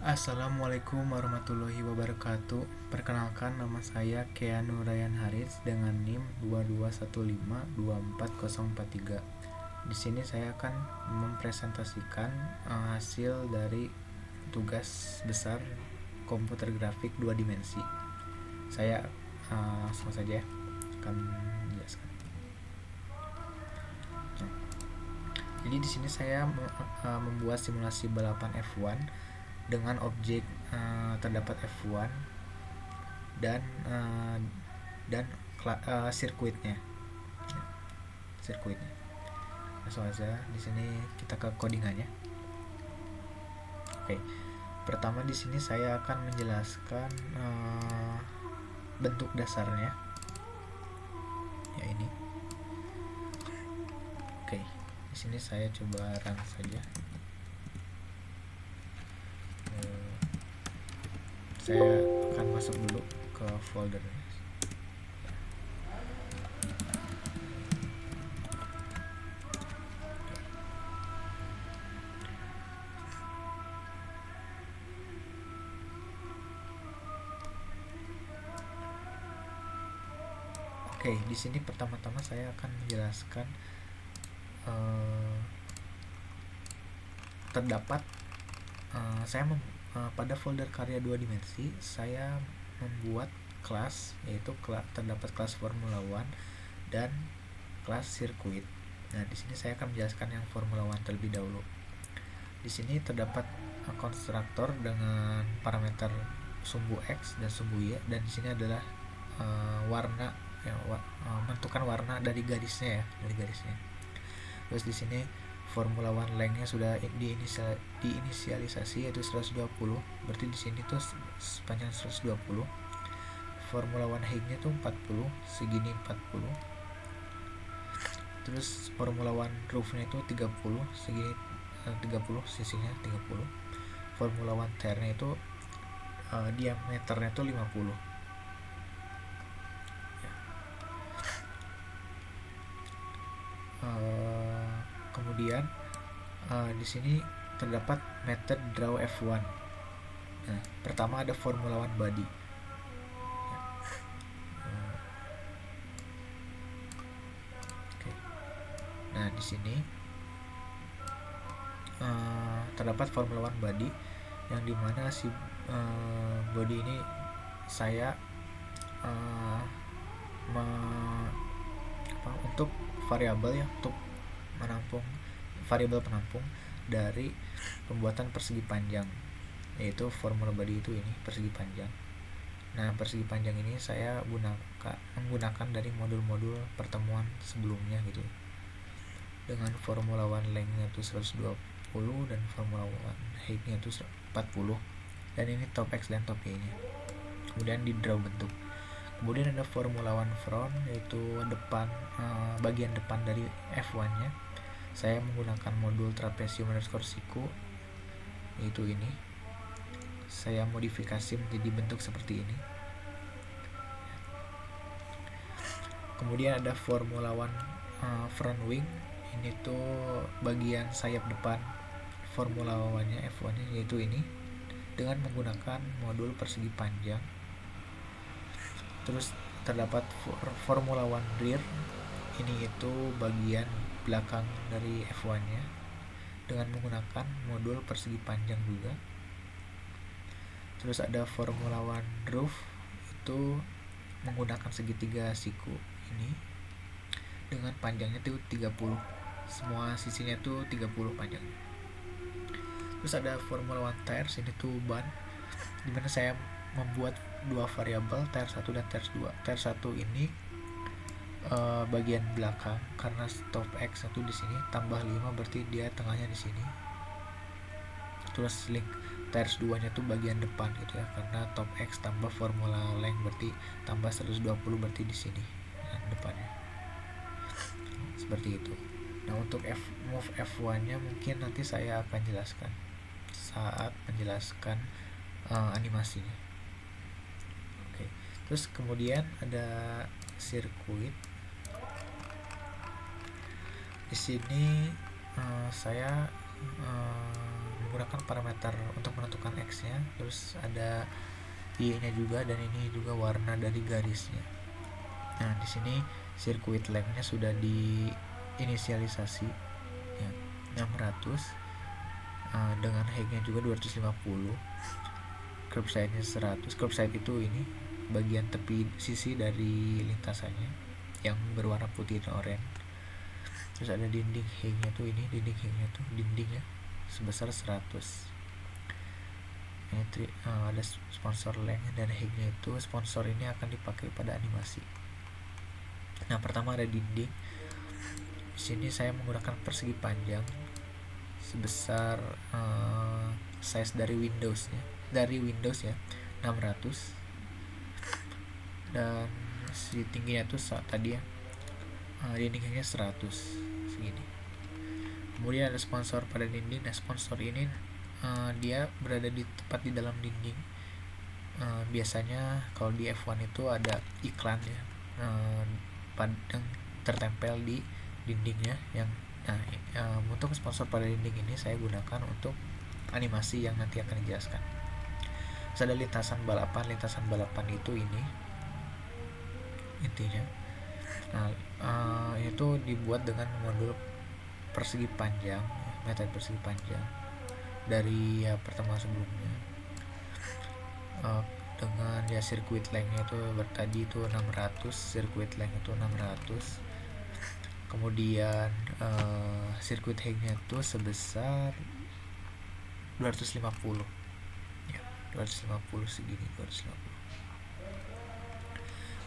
Assalamualaikum warahmatullahi wabarakatuh. Perkenalkan, nama saya Keanu Ryan Haris dengan NIM 2215240443. Di sini saya akan mempresentasikan hasil dari tugas besar komputer grafik 2 dimensi. Saya langsung saja akan menjelaskan. Jadi di sini saya membuat simulasi balapan F1 dengan objek terdapat F1 dan sirkuitnya. Langsung aja di sini kita ke codingannya. Oke. Pertama di sini saya akan menjelaskan bentuk dasarnya. Ya ini. Oke. Di sini saya coba run saja. Saya akan masuk dulu ke foldernya. Oke, di sini pertama-tama saya akan menjelaskan terdapat pada folder karya 2 dimensi saya membuat kelas, yaitu terdapat kelas Formula One dan kelas sirkuit. Nah, di sini saya akan menjelaskan yang Formula One terlebih dahulu. Di sini terdapat konstruktor dengan parameter sumbu X dan sumbu Y, dan di sini adalah warna ya, menentukan warna dari garisnya. Terus di sini Formula One lengthnya sudah diinisialisasi yaitu 120. Berarti di sini tuh sepanjang 120. Formula One height-nya tuh 40, segini 40. Terus Formula One roof-nya itu 30, segini 30, sisinya 30. Formula One tire-nya itu diameternya itu 50. Kemudian di sini terdapat method draw F1. Nah, pertama ada Formula One body. Nah, di sini terdapat Formula One body yang dimana si body ini saya untuk variabel ya, untuk menampung variabel penampung dari pembuatan persegi panjang, yaitu formula body itu ini persegi panjang. Nah, persegi panjang ini saya menggunakan dari modul-modul pertemuan sebelumnya gitu, dengan Formula One length-nya itu 120 dan Formula One height-nya itu 40, dan ini top X dan top Y nya. Kemudian di draw bentuk. Kemudian ada Formula One front, yaitu bagian depan dari F1 nya. Saya menggunakan modul trapezium_siku, yaitu ini. Saya modifikasi menjadi bentuk seperti ini. Kemudian ada Formula One front wing. Ini tuh bagian sayap depan Formula One nya, F1 nya, yaitu ini, dengan menggunakan modul persegi panjang. Terus terdapat Formula One rear, ini itu bagian belakang dari F1 nya, dengan menggunakan modul persegi panjang juga. Terus ada Formula One roof, itu menggunakan segitiga siku ini, dengan panjangnya itu 30, semua sisinya itu 30 panjangnya. Terus ada Formula One tires, ini tuh ban, dimana saya membuat dua variabel, tire 1 dan tire 2. Tire 1 ini bagian belakang, karena stop X satu di sini tambah 5, berarti dia tengahnya di sini. Terus link tire 2 nya tuh bagian depan gitu ya, karena top X tambah formula length berarti tambah 120, berarti di sini depannya. Seperti itu. Nah, untuk move F1 nya mungkin nanti saya akan jelaskan saat menjelaskan animasinya. Oke. Terus kemudian ada sirkuit. Di sini saya menggunakan parameter untuk menentukan X nya, terus ada Y nya juga, dan ini juga warna dari garisnya. Nah di sini circuit length nya sudah diinisialisasi ya, 600, dengan height nya juga 250, curve side nya 100. Curve side itu ini bagian tepi sisi dari lintasannya yang berwarna putih dan oranye. Terus ada dinding height-nya tuh ini, dinding height-nya tuh dindingnya sebesar 100. Ini ada sponsor length dan height-nya itu, sponsor ini akan dipakai pada animasi. Nah, pertama ada dinding. Di sini saya menggunakan persegi panjang sebesar size dari Windows ya, 600. Dan si tingginya tuh tadi ya, dindingnya 100 segini. Kemudian ada sponsor pada dinding. Nah sponsor ini dia berada di tepat di dalam dinding. Biasanya kalau di F1 itu ada iklan ya, yang tertempel di dindingnya. Untuk sponsor pada dinding ini saya gunakan untuk animasi yang nanti akan dijelaskan. Terus ada lintasan balapan itu ini intinya. Nah, itu dibuat dengan modul persegi panjang, metode persegi panjang dari pertemuan sebelumnya, dengan ya circuit length-nya itu tadi itu 600, circuit length itu 600. Kemudian circuit height-nya itu sebesar 250 ya, 250 segini, 250.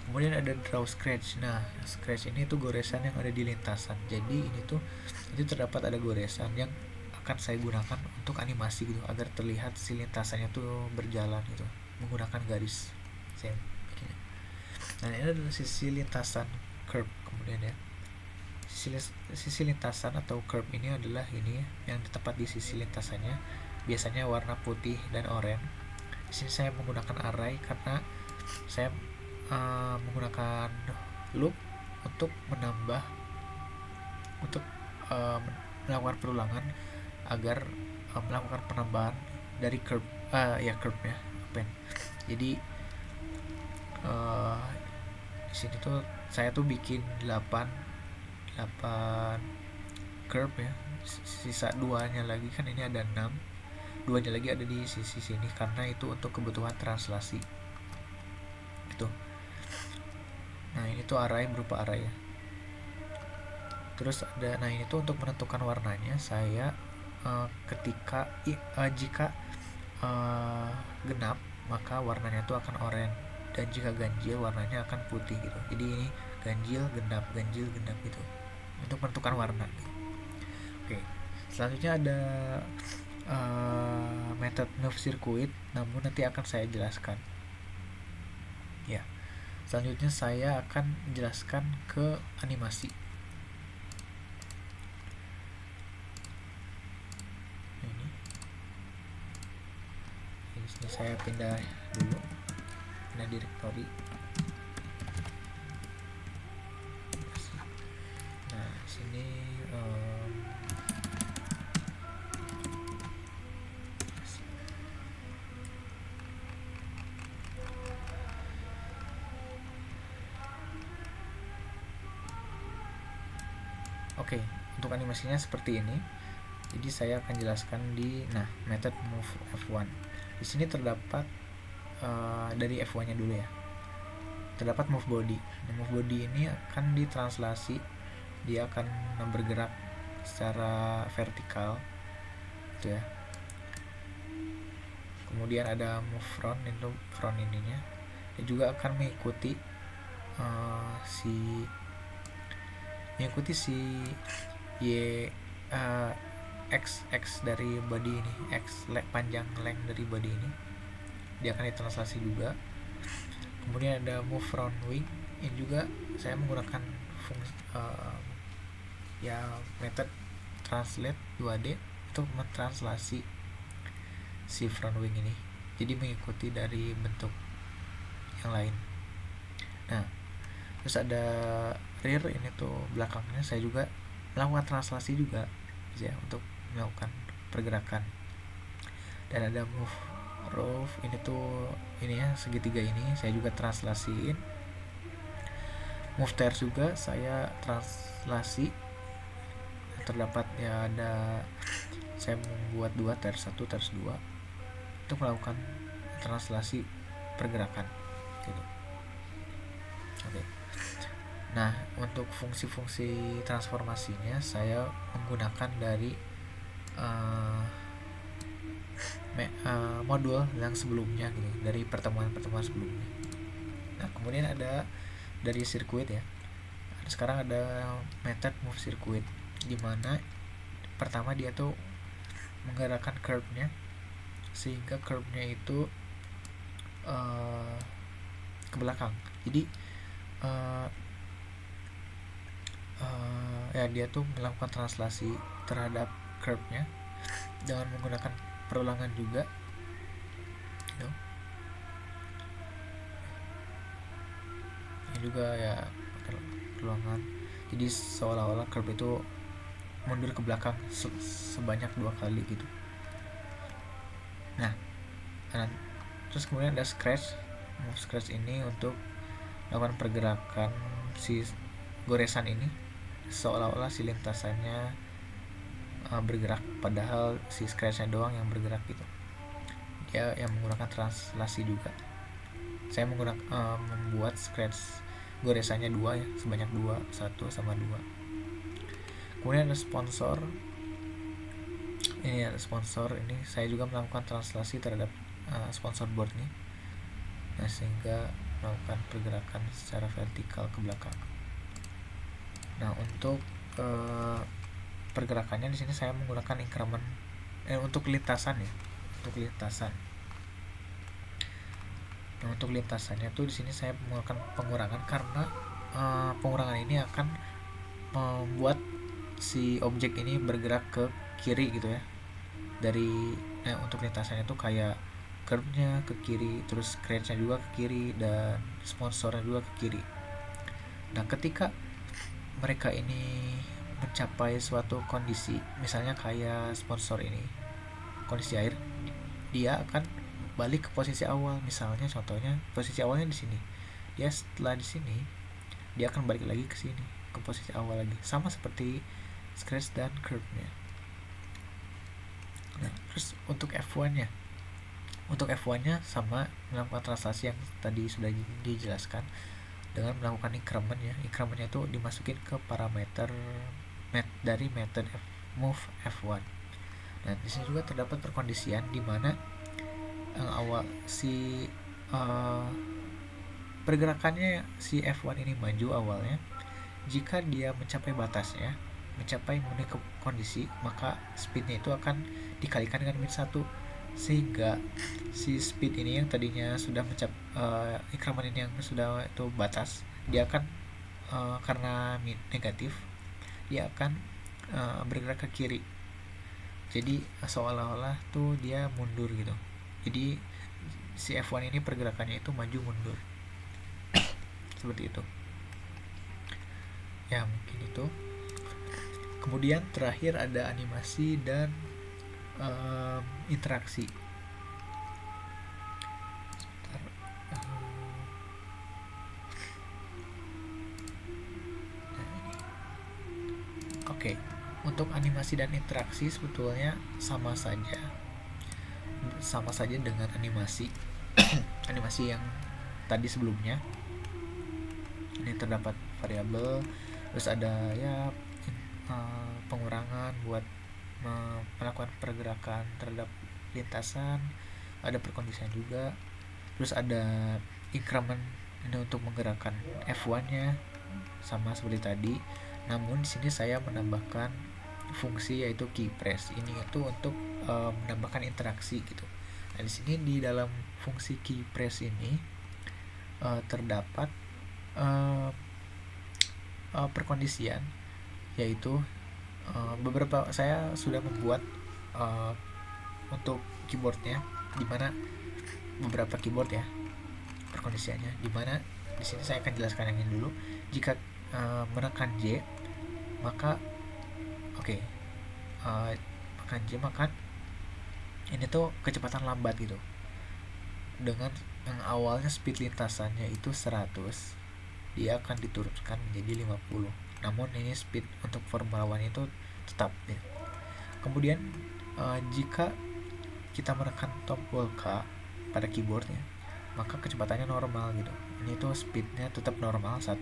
Kemudian ada draw scratch. Nah scratch ini tuh goresan yang ada di lintasan. Jadi ini tuh terdapat ada goresan yang akan saya gunakan untuk animasi gitu, agar terlihat si lintasannya tuh berjalan gitu menggunakan garis saya bikinnya. Nah ini adalah sisi lintasan curve. Kemudian ya sisi lintasan atau curve ini adalah ini ya, yang tepat di sisi lintasannya biasanya warna putih dan oranye. Di sini saya menggunakan array karena saya menggunakan loop untuk melakukan perulangan agar melakukan penambahan dari curve ya. Jadi di sini tuh saya tuh bikin 8 curve ya, sisa 2-nya lagi kan ini ada 6, 2-nya lagi ada di sisi sini karena itu untuk kebutuhan translasi gitu. Nah ini tuh array, berupa array ya. Terus ada, nah ini tuh untuk menentukan warnanya saya jika genap maka warnanya tuh akan oranye, dan jika ganjil warnanya akan putih gitu. Jadi ini ganjil genap gitu untuk menentukan warna gitu. Oke, selanjutnya ada method move circuit, namun nanti akan saya jelaskan ya. Selanjutnya saya akan jelaskan ke animasi. Ini saya pindah dulu, pindah directory. Nah sini Oke, untuk animasinya seperti ini. Jadi saya akan jelaskan di method move F1. Di sini terdapat dari F1-nya dulu ya. Terdapat move body. Nah, move body ini akan ditranslasi, dia akan bergerak secara vertikal gitu ya. Kemudian ada move front, itu front ininya. Dia juga akan mengikuti X dari body ini, panjang length dari body ini, dia akan ditranslasi juga. Kemudian ada move front wing, ini juga saya menggunakan method translate 2D untuk mentranslasi si front wing ini, jadi mengikuti dari bentuk yang lain. Nah terus ada rear, ini tuh belakangnya saya juga melakukan translasi juga ya, untuk melakukan pergerakan dan ada move roof. Ini tuh ini ya, segitiga ini saya juga translasiin. Move tiles juga saya translasi. Terdapat ya, ada saya membuat 2 tiles 1 tiles 2 untuk melakukan translasi pergerakan gitu. Oke. Nah, untuk fungsi-fungsi transformasinya saya menggunakan dari modul yang sebelumnya gitu, dari pertemuan-pertemuan sebelumnya. Nah, kemudian ada dari sirkuit ya. Sekarang ada method move circuit, dimana pertama dia tuh menggerakkan curve-nya sehingga curve-nya itu ke belakang. Jadi ya dia tuh melakukan translasi terhadap curve-nya dengan menggunakan perulangan juga gitu. Ini juga ya perulangan, jadi seolah-olah curve itu mundur ke belakang sebanyak 2 kali gitu. Nah, terus kemudian ada scratch. Move scratch ini untuk melakukan pergerakan si goresan ini seolah-olah si lintasannya bergerak, padahal si scratchnya doang yang bergerak gitu. Dia yang menggunakan translasi juga. Saya membuat scratch goresannya 2 ya, sebanyak 2, 1 sama 2. Kemudian ada sponsor. Ini ada sponsor, ini saya juga melakukan translasi terhadap sponsor board nih. Nah, sehingga melakukan pergerakan secara vertikal ke belakang. Nah, untuk pergerakannya di sini saya menggunakan increment untuk lintasan ya, untuk lintasan. Nah, untuk lintasannya tuh di sini saya menggunakan pengurangan karena pengurangan ini akan membuat si objek ini bergerak ke kiri gitu ya. Dari untuk lintasannya tuh kayak curve-nya ke kiri, terus scratch-nya juga ke kiri, dan sponsornya juga ke kiri. Nah, ketika mereka ini mencapai suatu kondisi, misalnya kayak sponsor ini kondisi air, dia akan balik ke posisi awal. Misalnya contohnya posisi awalnya di sini, dia setelah di sini dia akan balik lagi ke sini ke posisi awal lagi, sama seperti scratch dan curve-nya. Nah, terus untuk F1-nya, sama melakukan translasi yang tadi sudah dijelaskan dengan melakukan increment ya. Increment-nya itu dimasukin ke parameter dari method move F1. Nah, di sini juga terdapat perkondisian di mana awal si pergerakannya si F1 ini maju awalnya. Jika dia mencapai batasnya, mencapai kondisi, maka speednya itu akan dikalikan dengan -1, sehingga si speed ini yang tadinya sudah mencapai increment ini yang sudah itu batas, dia akan karena negatif, dia akan bergerak ke kiri. Jadi seolah-olah tuh dia mundur gitu. Jadi si F1 ini pergerakannya itu maju mundur seperti itu ya, mungkin itu. Kemudian terakhir ada animasi dan interaksi. Oke, untuk animasi dan interaksi sebetulnya sama saja dengan animasi animasi yang tadi sebelumnya. Ini terdapat variabel, terus ada ya pengurangan buat melakukan pergerakan terhadap lintasan, ada perkondisian juga, terus ada increment ini untuk menggerakkan F1-nya sama seperti tadi. Namun di sini saya menambahkan fungsi yaitu key press. Ini itu untuk menambahkan interaksi gitu. Nah, di sini di dalam fungsi key press ini terdapat perkondisian, yaitu beberapa saya sudah membuat untuk keyboardnya, dimana beberapa keyboard ya perkondisiannya, dimana di sini saya akan jelaskan yang ini dulu. Jika menekan J, maka menekan J, maka ini tuh kecepatan lambat gitu. Dengan yang awalnya speed lintasannya itu 100, dia akan diturunkan menjadi 50. Namun ini speed untuk Formula One itu tetap ya. Kemudian jika kita menekan tombol K pada keyboardnya, maka kecepatannya normal gitu. Ini tuh speednya tetap normal 1,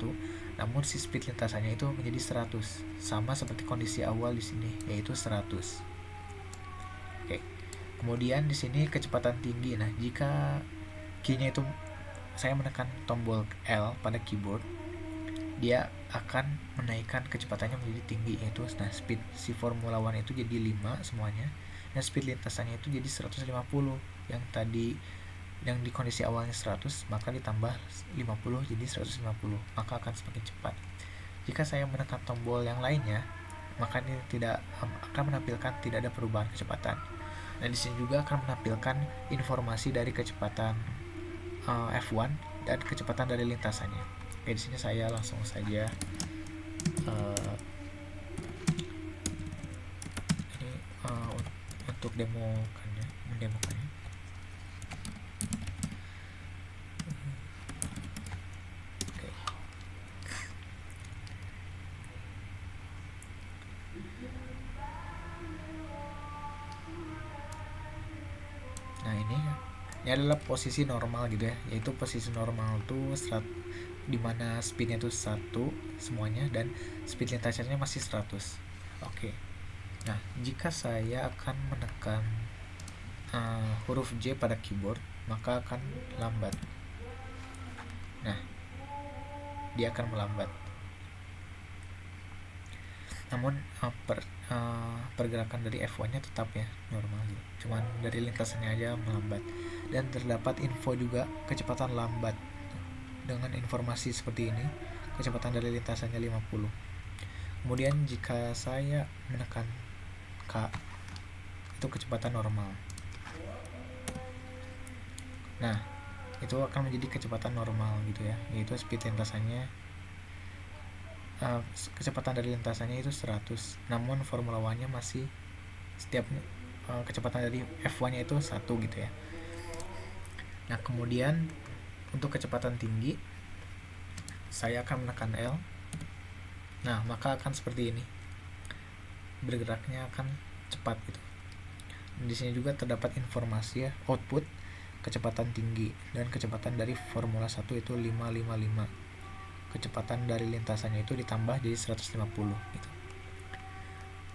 namun si speed lintasannya itu menjadi 100, sama seperti kondisi awal di sini, yaitu 100. Oke. Kemudian di sini kecepatan tinggi. Nah, jika key-nya itu saya menekan tombol L pada keyboard, dia akan menaikkan kecepatannya menjadi tinggi, yaitu speed si Formula One itu jadi 5 semuanya, dan speed lintasannya itu jadi 150. Yang tadi yang di kondisi awalnya 100, maka ditambah 50 jadi 150, maka akan semakin cepat. Jika saya menekan tombol yang lainnya, maka ini tidak akan menampilkan tidak ada perubahan kecepatan. Dan di sini juga akan menampilkan informasi dari kecepatan F1 dan kecepatan dari lintasannya. Oke, di sini saya langsung saja ini untuk mendemokannya. Oke. Nah, ini adalah posisi normal gitu ya, yaitu posisi normal tuh dimana speednya itu 1 semuanya dan speed lintasannya masih 100. Oke. Nah, jika saya akan menekan huruf J pada keyboard, maka akan lambat. Nah, dia akan melambat. Namun pergerakan dari F1 nya tetap ya normal gitu. Cuman dari lintasannya aja melambat. Dan terdapat info juga kecepatan lambat dengan informasi seperti ini, kecepatan dari lintasannya 50. Kemudian jika saya menekan K, itu kecepatan normal. Nah, itu akan menjadi kecepatan normal gitu ya, yaitu speed lintasannya kecepatan dari lintasannya itu 100, namun Formula One nya masih setiap kecepatan dari F1 nya itu 1 gitu ya. Nah, kemudian untuk kecepatan tinggi saya akan menekan L. Nah, maka akan seperti ini, bergeraknya akan cepat gitu. Di sini juga terdapat informasi ya, output kecepatan tinggi dan kecepatan dari Formula 1 itu 555. Kecepatan dari lintasannya itu ditambah jadi 150 gitu.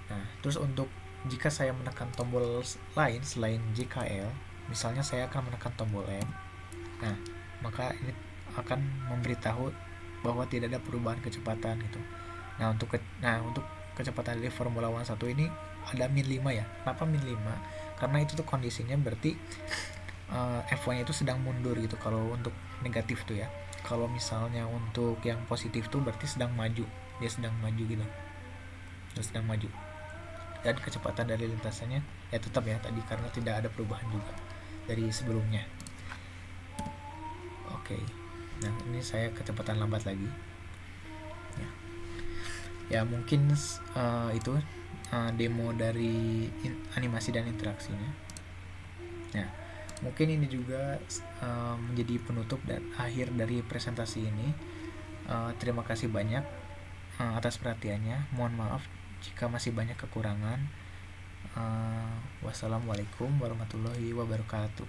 Nah, terus untuk jika saya menekan tombol lain selain JKL, misalnya saya akan menekan tombol M, nah maka ini akan memberitahu bahwa tidak ada perubahan kecepatan gitu. Nah, untuk kecepatan dari Formula One 1 ini ada min 5 ya. Kenapa min 5? Karena itu tuh kondisinya berarti F1 nya itu sedang mundur gitu kalau untuk negatif tuh ya. Kalau misalnya untuk yang positif tuh berarti sedang maju, dia sedang maju gitu, dia sedang maju. Dan kecepatan dari lintasannya ya tetap ya tadi, karena tidak ada perubahan juga dari sebelumnya. Oke. Nah, ini saya kecepatan lambat lagi ya mungkin itu demo dari animasi dan interaksinya. Nah, mungkin ini juga menjadi penutup dan akhir dari presentasi ini. Terima kasih banyak atas perhatiannya. Mohon maaf jika masih banyak kekurangan. Wassalamualaikum warahmatullahi wabarakatuh.